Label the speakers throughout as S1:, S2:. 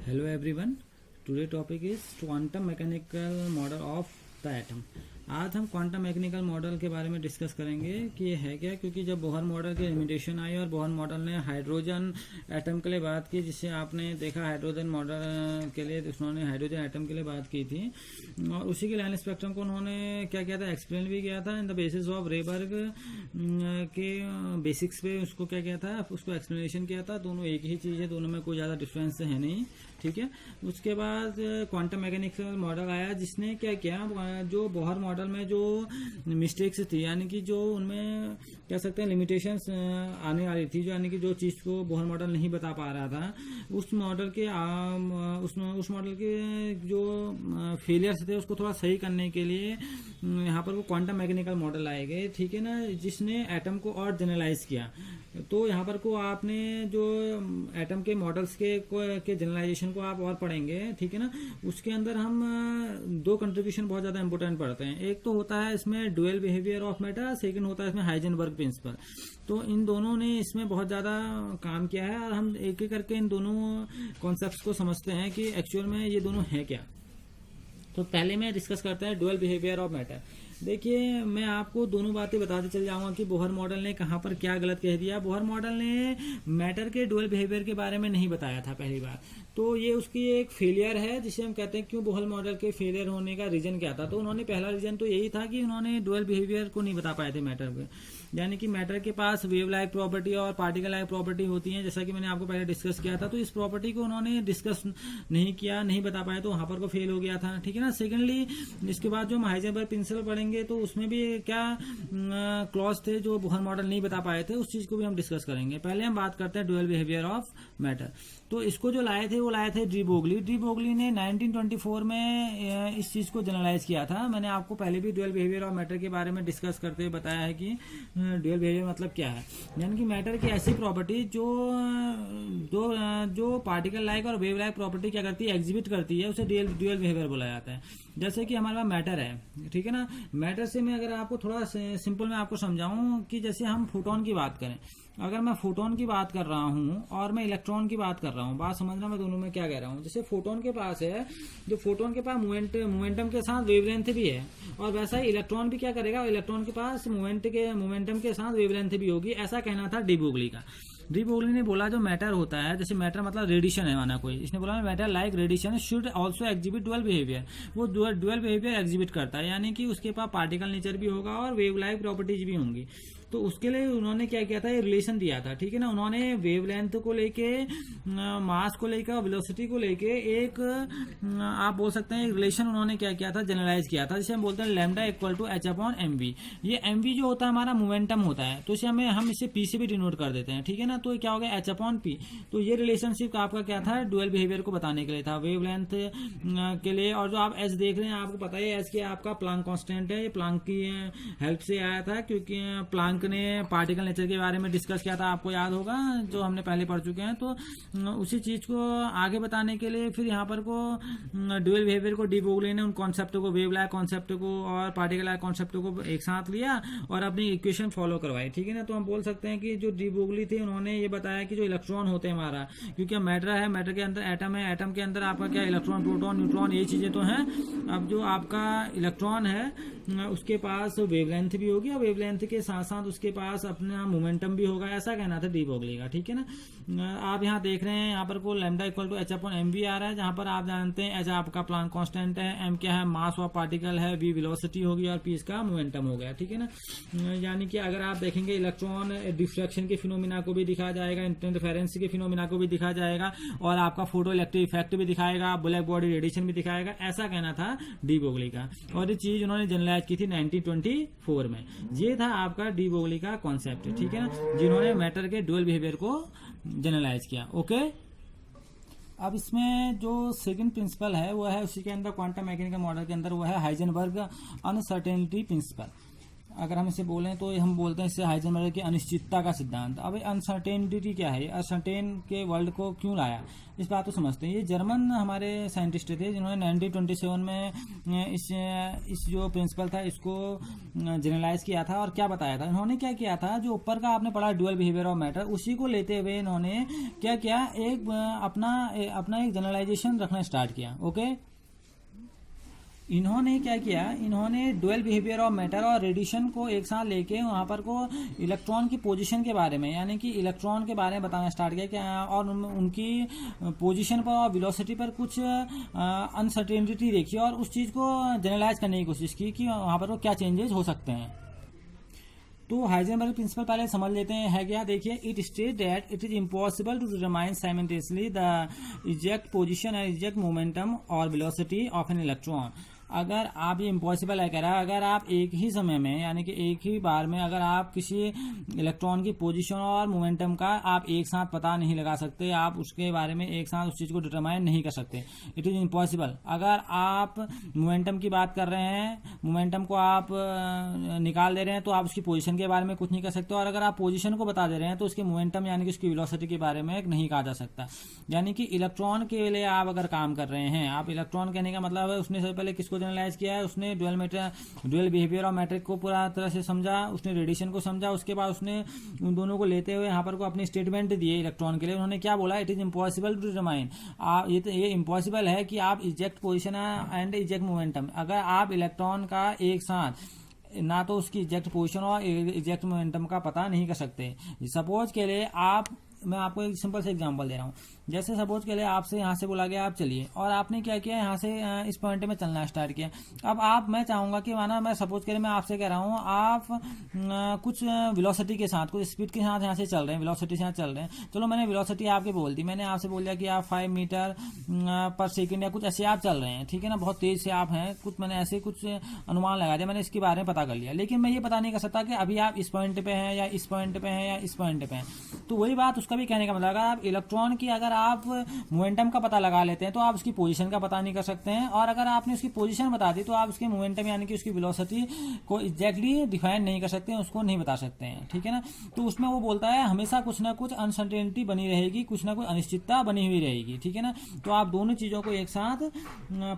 S1: Hello everyone. Today topic is quantum mechanical model of the atom. आज हम quantum mechanical model के बारे में डिस्कस करेंगे कि ये है क्या, क्योंकि जब बोहर मॉडल की लिमिटेशन आई और बोहर मॉडल ने हाइड्रोजन एटम के लिए बात की, जिससे आपने देखा हाइड्रोजन मॉडल के लिए उन्होंने हाइड्रोजन एटम के लिए बात की थी और उसी के लाइन स्पेक्ट्रम को उन्होंने क्या किया था, एक्सप्लेन भी किया था इन द बेसिस ऑफ रेबर्ग के बेसिक्स पे उसको क्या किया था, उसको एक्सप्लेनेशन किया था। दोनों एक ही चीज़ है, दोनों में कोई ज़्यादा डिफरेंस है नहीं, ठीक है। उसके बाद क्वांटम मैकेनिकल मॉडल आया जिसने क्या किया, जो बोहर मॉडल में जो मिस्टेक्स थी, यानी कि जो उनमें कह सकते हैं लिमिटेशंस आने वाली थी, जो यानी कि जो चीज़ को बोहर मॉडल नहीं बता पा रहा था, उस मॉडल के उस मॉडल के जो फेलियर्स थे उसको थोड़ा सही करने के लिए यहाँ पर वो क्वांटम मैकेनिकल मॉडल लाए गए, ठीक है ना, जिसने एटम को और जनरलाइज किया। तो यहाँ पर को आपने जो एटम के मॉडल्स के जनरलाइजेशन को आप और पढ़ेंगे, ठीक है ना। उसके अंदर हम दो कंट्रीब्यूशन बहुत ज़्यादा इंपॉर्टेंट पढ़ते हैं। एक तो होता है इसमें dual behaviour of matter, second होता है इसमें हाइजेनबर्ग प्रिंसिपल। तो इन दोनों ने इसमें बहुत ज़्यादा काम किया है और हम एक एक करके इन दोनों कॉन्सेप्ट्स को समझते हैं कि एक्चुअल में ये दोनों हैं क्या। तो पहले मैं डिस्कस करता है डुअल बिहेवियर ऑफ मैटर। देखिए, मैं आपको दोनों बातें बताते चल जाऊंगा कि बोहर मॉडल ने कहाँ पर क्या गलत कह दिया। बोहर मॉडल ने मैटर के डुअल बिहेवियर के बारे में नहीं बताया था पहली बार, तो ये उसकी एक फेलियर है, जिसे हम कहते हैं क्यों बोहर मॉडल के फेलियर होने का रीजन क्या था। तो उन्होंने पहला रीजन तो यही था कि उन्होंने डुअल बिहेवियर को नहीं बता पाए थे मैटर पे, यानी कि मैटर के पास वेव लाइक प्रॉपर्टी और पार्टिकल लाइक प्रॉपर्टी होती है, जैसा कि मैंने आपको पहले डिस्कस किया था। तो इस प्रॉपर्टी को उन्होंने डिस्कस नहीं किया, नहीं बता पाए, तो वहां पर को फेल हो गया था, ठीक है ना। सेकेंडली, इसके बाद जो हम हाइजेनबर्ग प्रिंसिपल पढ़ेंगे तो उसमें भी क्या क्लॉज थे जो बोहर मॉडल नहीं बता पाए थे, उस चीज को भी हम डिस्कस करेंगे। पहले हम बात करते हैं डुअल बिहेवियर ऑफ मैटर। तो इसको जो लाए थे वो लाए थे डी ब्रोगली ने 1924 में इस चीज को जनरलाइज किया था। मैंने आपको पहले भी डुअल बिहेवियर ऑफ मैटर के बारे में डिस्कस करते हुए बताया है कि डुअल बिहेवियर मतलब क्या है, यानी कि मैटर की ऐसी प्रॉपर्टी जो पार्टिकल लाइक और वेव लाइक प्रॉपर्टी क्या करती है, एग्जिबिट करती है, उसे डुअल बिहेवियर बोला जाता है। जैसे कि हमारे पास मैटर है, ठीक है ना। मैटर से मैं अगर आपको थोड़ा सिंपल में आपको समझाऊं कि जैसे हम फोटोन की बात करें, अगर मैं फोटोन की बात कर रहा हूं और मैं इलेक्ट्रॉन की बात कर रहा हूं, बात समझना मैं दोनों में क्या कह रहा हूं। जैसे फोटोन के पास है, जो फोटोन के पास मोमेंटम के साथ वेवलेंथ भी है, और वैसा ही इलेक्ट्रॉन भी क्या करेगा, इलेक्ट्रॉन के पास मोमेंटम के साथ वेवलेंथ भी होगी। ऐसा कहना था डी ब्रोगली का। डी ब्रोगली ने बोला जो मैटर होता है, जैसे मैटर मतलब रेडिएशन है माना कोई, इसने बोला matter like radiation should also exhibit dual behaviour. वो डुअल बिहेवियर एग्जिबिट करता है, यानी कि उसके पास पार्टिकल नेचर भी होगा और वेव लाइक प्रॉपर्टीज भी होंगी। तो उसके लिए उन्होंने क्या किया था, ये रिलेशन दिया था, ठीक है ना। उन्होंने वेवलेंथ को लेके, मास को लेकर, वेलोसिटी को लेके एक आप बोल सकते हैं रिलेशन उन्होंने क्या किया था, जनरलाइज किया था, जिसे हम बोलते हैं lambda equal to H upon M v. ये एम वी जो होता है हमारा मोमेंटम होता है, तो इसे हम इसे पी से भी डिनोट कर देते हैं, ठीक है ना। तो क्या हो गया, एच अपॉन पी। तो ये रिलेशनशिप आपका क्या था, डुअल बिहेवियर को बताने के लिए था, वेवलेंथ के लिए। और जो आप एच देख रहे हैं, आपको पता है एच के आपका प्लांक कांस्टेंट है, ये प्लांक की हेल्प से आया था, क्योंकि प्लांक ने पार्टिकल नेचर के बारे में डिस्कस किया था, आपको याद होगा, जो हमने पहले पढ़ चुके हैं। तो उसी चीज को आगे बताने के लिए फिर यहाँ पर को डुअल बिहेवियर को डी ब्रोगली ने उन कॉन्सेप्ट को, वेव लाइक कॉन्सेप्ट को और पार्टिकल लाइक कॉन्सेप्ट को एक साथ लिया और अपनी इक्वेशन फॉलो करवाई, ठीक है ना। तो हम बोल सकते हैं कि जो डी ब्रोगली थे उन्होंने ये बताया कि जो इलेक्ट्रॉन होते हैं हमारा, क्योंकि मैटर है, मैटर के अंदर एटम है, एटम के अंदर आपका क्या इलेक्ट्रॉन, प्रोटॉन, न्यूट्रॉन, ये चीजें तो हैं। अब जो आपका इलेक्ट्रॉन है उसके पास वेवलेंथ भी होगी और वेवलेंथ के साथ साथ उसके पास अपना मोमेंटम भी होगा, ऐसा कहना था डी ब्रोगली का, ठीक है ना। आप यहाँ देख रहे हैं, यहाँ पर को lambda equal to H upon M V आ रहा है, जहाँ पर आप जानते हैं एच आपका प्लांक कांस्टेंट है, एम क्या है, मास ऑफ पार्टिकल है, वी वेलोसिटी होगी और पी इसका मोमेंटम हो गया, ठीक है ना। यानी कि अगर आप देखेंगे इलेक्ट्रॉन डिफ्रैक्शन के फिनोमिना को भी दिखाया जाएगा, इंटरफेरेंस के फिनोमिना को भी दिखाया जाएगा और आपका फोटो इलेक्ट्रिक इफेक्ट भी दिखाएगा, ब्लैक बॉडी रेडिएशन भी दिखाएगा, ऐसा कहना था डी ब्रोगली का। और ये चीज उन्होंने जनरलाइज की थी 1924 में। ये था आपका डी ब्रोगली का कॉन्सेप्ट, ठीक है ना, जिन्होंने मैटर के डुअल बिहेवियर को जनरलाइज किया। ओके, अब इसमें जो सेकंड प्रिंसिपल है वो है उसी के अंदर क्वांटम मैकेनिकल मॉडल के अंदर, वो है हाइजेनबर्ग अनसर्टेनिटी प्रिंसिपल। अगर हम इसे बोलें तो हम बोलते हैं इससे हाइजेनबर्ग की अनिश्चितता का सिद्धांत। अब अनसर्टेनिटी क्या है, अनसर्टेन के वर्ल्ड को क्यों लाया, इस बात को समझते हैं। ये जर्मन हमारे साइंटिस्ट थे जिन्होंने 1927 में इस जो प्रिंसिपल था इसको जनरलाइज किया था। और क्या बताया था इन्होंने, क्या किया था, जो ऊपर का आपने पढ़ा ड्यूअल बिहेवियर ऑफ मैटर, उसी को लेते हुए इन्होंने क्या किया, एक अपना एक जनरलाइजेशन रखना स्टार्ट किया। ओके, इन्होंने क्या किया, इन्होंने ड्यूअल बिहेवियर ऑफ मैटर और रेडिएशन को एक साथ लेके वहां पर को इलेक्ट्रॉन की पोजीशन के बारे में, यानी कि इलेक्ट्रॉन के बारे में बताना स्टार्ट किया क्या, और उनकी पोजीशन पर और वेलोसिटी पर कुछ अनसर्टेनिटी देखी और उस चीज को जनरलाइज करने की कोशिश की कि वहां पर वो क्या चेंजेस हो सकते हैं। तो हाइजेनबर्ग प्रिंसिपल पहले समझ लेते हैं है क्या। देखिए, it state that it is impossible to determine simultaneously the exact position and exact momentum और वेलोसिटी ऑफ एन इलेक्ट्रॉन। अगर आप, ये इम्पॉसिबल है कह रहा है, अगर आप एक ही समय में यानी कि एक ही बार में अगर आप किसी इलेक्ट्रॉन की पोजीशन और मोमेंटम का आप एक साथ पता नहीं लगा सकते, आप उसके बारे में एक साथ उस चीज को डिटरमाइन नहीं कर सकते, इट इज इम्पॉसिबल। अगर आप मोमेंटम की बात कर रहे हैं, मोमेंटम को आप निकाल दे रहे हैं तो आप उसकी पोजीशन के बारे में कुछ नहीं कर सकते, और अगर आप पोजीशन को बता दे रहे हैं तो उसके मोमेंटम यानी कि उसकी वेलोसिटी के बारे में नहीं कहा जा सकता। यानी कि इलेक्ट्रॉन के लिए आप अगर काम कर रहे हैं, आप इलेक्ट्रॉन कहने का मतलब है उसने सबसे पहले किसको जनरलाइज किया है, उसने ड्यूअल बिहेवियर ऑफ मैटर को पूरा तरह से समझा, उसने रेडिएशन को समझा, उसके बाद उसने उन दोनों को लेते हुए यहाँ पर को अपनी स्टेटमेंट दिए इलेक्ट्रॉन के लिए। उन्होंने क्या बोला, it is impossible to determine, ये इम्पॉसिबल है कि आप exact position and exact momentum, अगर आप इलेक्ट्रॉन का एक साथ ना तो उसकी इजेक्ट पोजिशन और इजेक्ट मोमेंटम का पता नहीं कर सकते। सपोज के लिए मैं आपको एक सिंपल से एग्जांपल दे रहा हूँ। जैसे सपोज के लिए आपसे यहाँ से बोला गया आप चलिए, और आपने क्या किया, यहाँ से इस पॉइंट में चलना स्टार्ट किया। अब मैं चाहूंगा कि माना मैं सपोज के लिए मैं आपसे कह रहा हूँ आप कुछ वेलोसिटी के साथ, कुछ स्पीड के साथ यहाँ से चल रहे हैं, वेलोसिटी के साथ चल रहे हैं। चलो, मैंने वेलोसिटी आपके बोल दी, मैंने आपसे बोल दिया कि आप 5 मीटर पर सेकेंड या कुछ ऐसे आप चल रहे हैं, ठीक है ना, बहुत तेज से आप हैं, कुछ मैंने ऐसे कुछ अनुमान लगा दिया, मैंने इसके बारे में पता कर लिया। लेकिन मैं ये पता नहीं कर सकता कि अभी आप इस पॉइंट पे हैं या इस पॉइंट पे हैं या इस पॉइंट पे हैं। तो वही बात उसका भी कहने का मतलब, अगर आप इलेक्ट्रॉन की अगर आप मोमेंटम का पता लगा लेते हैं तो आप उसकी पोजीशन का पता नहीं कर सकते हैं, और अगर आपने उसकी पोजीशन बता दी तो आप उसके मोमेंटम यानी कि उसकी वेलोसिटी को एग्जैक्टली डिफाइन नहीं कर सकते हैं, उसको नहीं बता सकते हैं, ठीक है ना। तो उसमें वो बोलता है हमेशा कुछ ना कुछ अनसर्टेनिटी बनी रहेगी, कुछ ना कुछ अनिश्चितता बनी हुई रहेगी, ठीक है ना। तो आप दोनों चीजों को एक साथ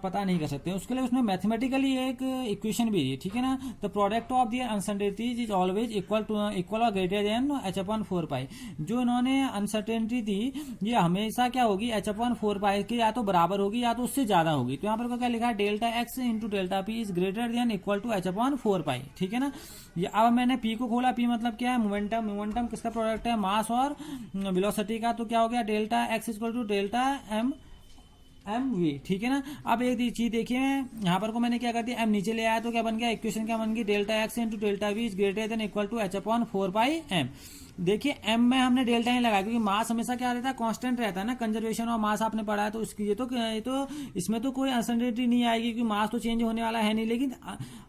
S1: पता नहीं कर सकते। उसके लिए उसने मैथमेटिकली एक इक्वेशन भी दी, ठीक है ना। The product of the uncertainties is always equal और ग्रेटर देन h/4π। जो इन्होंने अनसर्टेनिटी थी ये हमेशा क्या होगी, h/4π के या तो बराबर होगी या तो उससे ज्यादा होगी। तो यहाँ पर क्या लिखा है, delta x into delta p is greater than equal to h/4π, ठीक है ना। ये अब मैंने पी को खोला, पी मतलब क्या है, मोमेंटम किसका प्रोडक्ट है, मास और वेलोसिटी का। तो क्या हो गया, delta x equal to delta m v, ठीक है ना। अब एक चीज देखिए, यहाँ पर को मैंने क्या कर दिया, एम नीचे ले आया तो क्या बन गया, इक्वेशन क्या बन गई, delta x into delta v is greater than equal to h/4π m. देखिए एम में हमने डेल्टा ही लगाया क्योंकि मास हमेशा क्या रहता है, कांस्टेंट रहता है ना, कंजर्वेशन ऑफ मास आपने पढ़ा है। तो इसकी ये तो इसमें तो कोई अनसर्टेनिटी नहीं आएगी क्योंकि मास तो चेंज होने वाला है नहीं। लेकिन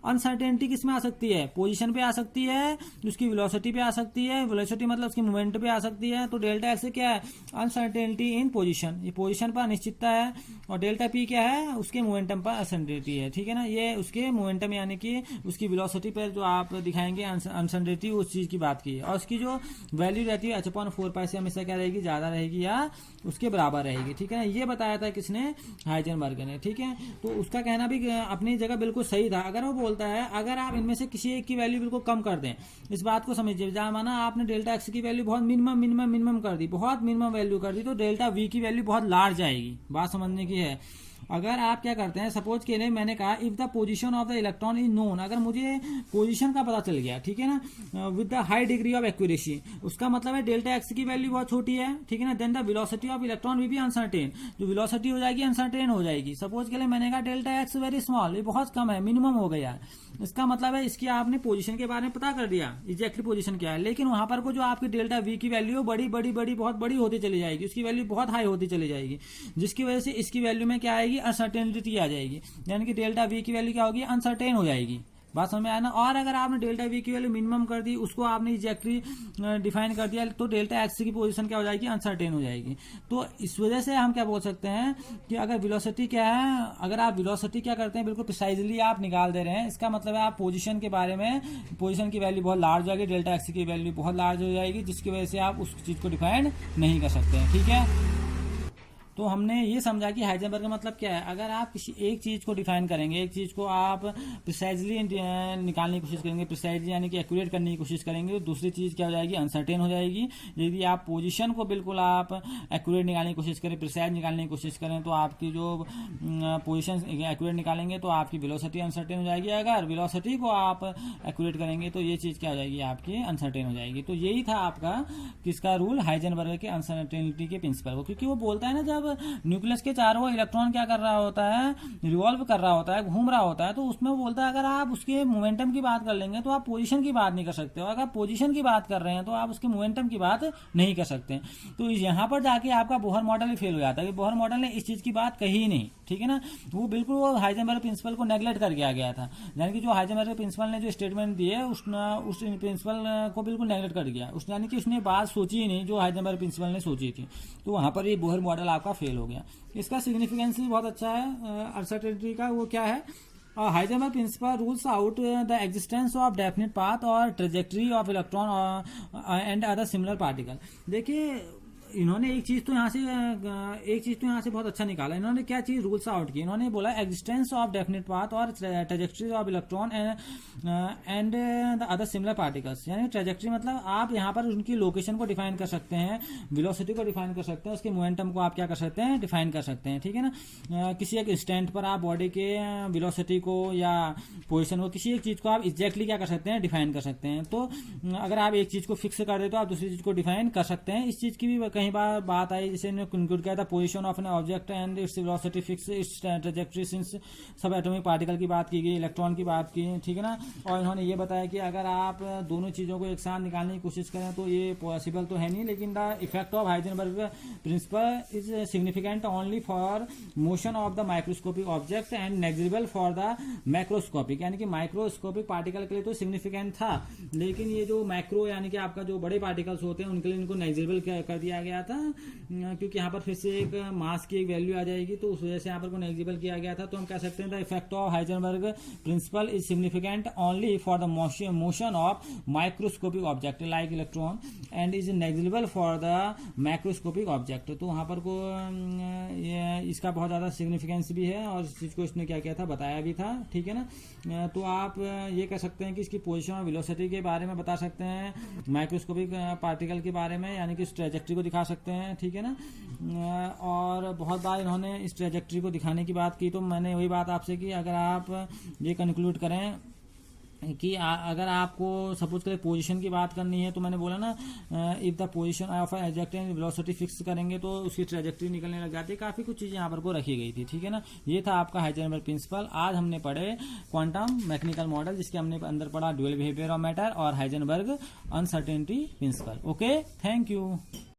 S1: अनसर्टेनिटी किस में आ सकती है, पोजीशन पे आ सकती है, उसकी वेलोसिटी पे आ सकती है, वेलोसिटी मतलब उसकी मूवमेंट पे आ सकती है। तो डेल्टा एक्स क्या है, अनसर्टेनिटी इन पोजीशन, ये पोजीशन पर अनिश्चितता है, और डेल्टा पी क्या है, उसके मोमेंटम पर अनसर्टेनिटी है, ठीक है ना। ये उसके मोमेंटम यानी कि उसकी वेलोसिटी पर जो आप दिखाएंगे अनसर्टेनिटी, उस चीज की बात की है। और उसकी जो वैल्यू रहती है h/4π से हमेशा क्या रहेगी, ज्यादा रहेगी या उसके बराबर रहेगी, ठीक है ना। ये बताया था किसने, हाइजेनबर्ग ने, ठीक है। तो उसका कहना भी अपनी जगह बिल्कुल सही था। अगर वो बोलता है अगर आप इनमें से किसी एक की वैल्यू बिल्कुल कम कर दें, इस बात को समझिए, जहां माना आपने डेल्टा एक्स की वैल्यू बहुत मिनिमम कर दी, बहुत मिनिमम वैल्यू कर दी, तो डेल्टा वी की वैल्यू बहुत लार्ज आएगी। बात समझने की है। अगर आप क्या करते हैं, सपोज के लिए मैंने कहा if the position of the electron is known, अगर मुझे पोजीशन का पता चल गया, ठीक है ना, with the high degree of accuracy, उसका मतलब है डेल्टा एक्स की वैल्यू बहुत छोटी है, ठीक है ना। Then the velocity of electron will be uncertain, जो वेलोसिटी हो जाएगी अनसर्टेन हो जाएगी। सपोज के लिए मैंने कहा डेल्टा एक्स वेरी स्मॉल, ये बहुत कम है, मिनिमम हो गया। इसका मतलब है इसकी आपने पोजीशन के बारे में पता कर दिया, एग्जैक्टली पोजीशन क्या है, लेकिन वहां पर को जो आपकी डेल्टा वी की वैल्यू बड़ी बहुत बड़ी होती चली जाएगी, उसकी वैल्यू बहुत हाई होती चली जाएगी, जिसकी वजह से इसकी वैल्यू में क्या आएगी, अनसर्टेनिटी आ जाएगी। यानी कि डेल्टा वी की वैल्यू क्या होगी, अनसर्टेन हो जाएगी। बात समझ में आया ना। और अगर आपने डेल्टा वी की वैल्यू मिनिमम कर दी, उसको आपने एग्जैक्टली डिफाइन कर दिया, तो डेल्टा एक्स की पोजीशन क्या हो जाएगी, अनसर्टेन हो जाएगी। तो इस वजह से हम क्या बोल सकते हैं कि अगर वेलोसिटी क्या है, अगर आप वेलोसिटी क्या करते हैं बिल्कुल प्रिसाइजली आप निकाल दे रहे हैं, इसका मतलब है आप पोजीशन के बारे में, पोजीशन की वैल्यू बहुत लार्ज हो जाएगी, डेल्टा एक्स की वैल्यू बहुत लार्ज हो जाएगी, जिसकी वजह से आप उस चीज को डिफाइन नहीं कर सकते हैं। ठीक है, तो हमने ये समझा कि हाइजेनबर्ग का मतलब क्या है। अगर आप किसी एक चीज को डिफाइन करेंगे, एक चीज को आप प्रिसाइजली निकालने की कोशिश करेंगे, प्रिसाइजली यानी कि एक्यूरेट करने की कोशिश करेंगे, तो दूसरी चीज क्या हो जाएगी, अनसर्टेन हो जाएगी। यदि आप पोजीशन को बिल्कुल आप एक्यूरेट निकालने की कोशिश करें, प्रिसाइज निकालने की कोशिश करें, तो आपकी जो पोजीशन एक्यूरेट निकालेंगे तो आपकी वेलोसिटी अनसर्टेन हो जाएगी। अगर वेलोसिटी को आप एक्यूरेट करेंगे तो ये चीज क्या हो जाएगी, आपकी अनसर्टेन हो जाएगी। तो यही था आपका किसका रूल, हाइजेनबर्ग के अनसर्टेनिटी के प्रिंसिपल को। क्योंकि वो बोलता है ना, जब न्यूक्लियस के चारों ओर इलेक्ट्रॉन क्या कर रहा होता है, रिवॉल्व कर रहा होता है, घूम रहा होता है, तो उसमें वो बोलता है अगर आप उसके मोमेंटम की बात कर लेंगे तो आप पोजीशन की बात नहीं कर सकते हो। अगर आप पोजीशन की बात कर रहे हैं तो आप उसके मोमेंटम की बात नहीं कर सकते। तो यहाँ पर जाके आपका बोहर मॉडल ही फेल हो जाता है कि बोहर मॉडल ने इस चीज की बात कही ही नहीं। ठीक है ना, वो बिल्कुल वो हाइजेनबर्ग प्रिंसिपल को नेग्लेक्ट करके आ गया था। यानी कि जो हाइजेनबर्ग प्रिंसिपल ने जो स्टेटमेंट दिए उस प्रिंसिपल को बिल्कुल नेग्लेक्ट कर गया, यानी कि उसने बात सोची ही नहीं जो हाइजेनबर्ग प्रिंसिपल ने सोची थी। तो वहां पर ये बोहर मॉडल आपका फेल हो गया। इसका सिग्निफिकेंस भी बहुत अच्छा है अनसर्टेनिटी का। वो क्या है, Heisenberg principle rules out the existence of definite path और trajectory of electron and other similar particle. देखिए, इन्होंने एक चीज तो यहाँ से बहुत अच्छा निकाला। इन्होंने क्या चीज रूल्स आउट की, इन्होंने बोला एग्जिस्टेंस ऑफ डेफिनेट पाथ और trajectory of electron and the other similar particles. यानी ट्रेजेक्टरी मतलब आप यहाँ पर उनकी लोकेशन को डिफाइन कर सकते हैं, वेलोसिटी को डिफाइन कर सकते हैं, उसके मोमेंटम को आप क्या कर सकते हैं, डिफाइन कर सकते हैं। ठीक है ना, किसी एक इंस्टेंट पर आप बॉडी के वेलोसिटी को या पोजिशन को, किसी एक चीज को आप एग्जैक्टली क्या कर सकते हैं, डिफाइन कर सकते हैं। तो अगर आप एक चीज को फिक्स कर दे तो आप दूसरी चीज को डिफाइन कर सकते हैं। इस चीज की भी कई बार बात आई, जिसे इन्होंने कंक्लूड किया था, position of an object and its velocity fix it's trajectory since सब एटॉमिक पार्टिकल की बात की गई, इलेक्ट्रॉन की बात की। ठीक है ना, और इन्होंने ये बताया कि अगर आप दोनों चीजों को एक साथ निकालने की कोशिश करें तो ये पॉसिबल तो है नहीं, लेकिन the effect of Heisenberg principle is significant only for motion of the microscopic object and negligible for the macroscopic. यानी कि माइक्रोस्कोपिक पार्टिकल के लिए तो सिग्निफिकेंट था, लेकिन ये जो मैक्रो यानी कि आपका जो बड़े पार्टिकल्स होते हैं उनके लिए इनको नेग्लिजिबल कर दिया गया था, क्योंकि यहाँ पर फिर से एक मास की एक वैल्यू आ जाएगी, तो उस वजह से यहाँ पर को नेग्लिजिबल किया गया था। तो हम कह सकते हैं the effect of Heisenberg principle is significant only for the motion of microscopic object like electron and is negligible for the macroscopic object. तो वहां पर को इसका बहुत ज्यादा सिग्निफिकेंस भी है और इस चीज को इसने क्या किया था, बताया भी था। ठीक है ना, तो आप ये कह सकते हैं कि इसकी पोजीशन और वेलोसिटी के बारे में बता सकते हैं, माइक्रोस्कोपिक पार्टिकल के बारे में, यानी कि इस ट्रैजेक्टरी को दिखा सकते हैं। ठीक है ना, और बहुत बार इन्होंने इस ट्रैजेक्टरी को दिखाने की बात की। तो मैंने वही बात आपसे की, अगर आप ये कंक्लूड करें कि अगर आपको सपोज करें पोजीशन की बात करनी है, तो मैंने बोला ना, if the position of object and velocity fix करेंगे तो उसकी ट्रैजेक्टरी निकलने लग जाती है। काफी कुछ चीजें यहाँ पर को रखी गई थी। ठीक है ना, ये था आपका हाइजेनबर्ग प्रिंसिपल। आज हमने पढ़े क्वांटम मैकेनिकल मॉडल, जिसके हमने अंदर पढ़ा ड्यूअल बिहेवियर ऑफ मैटर और Heisenberg uncertainty principle. Okay, thank you.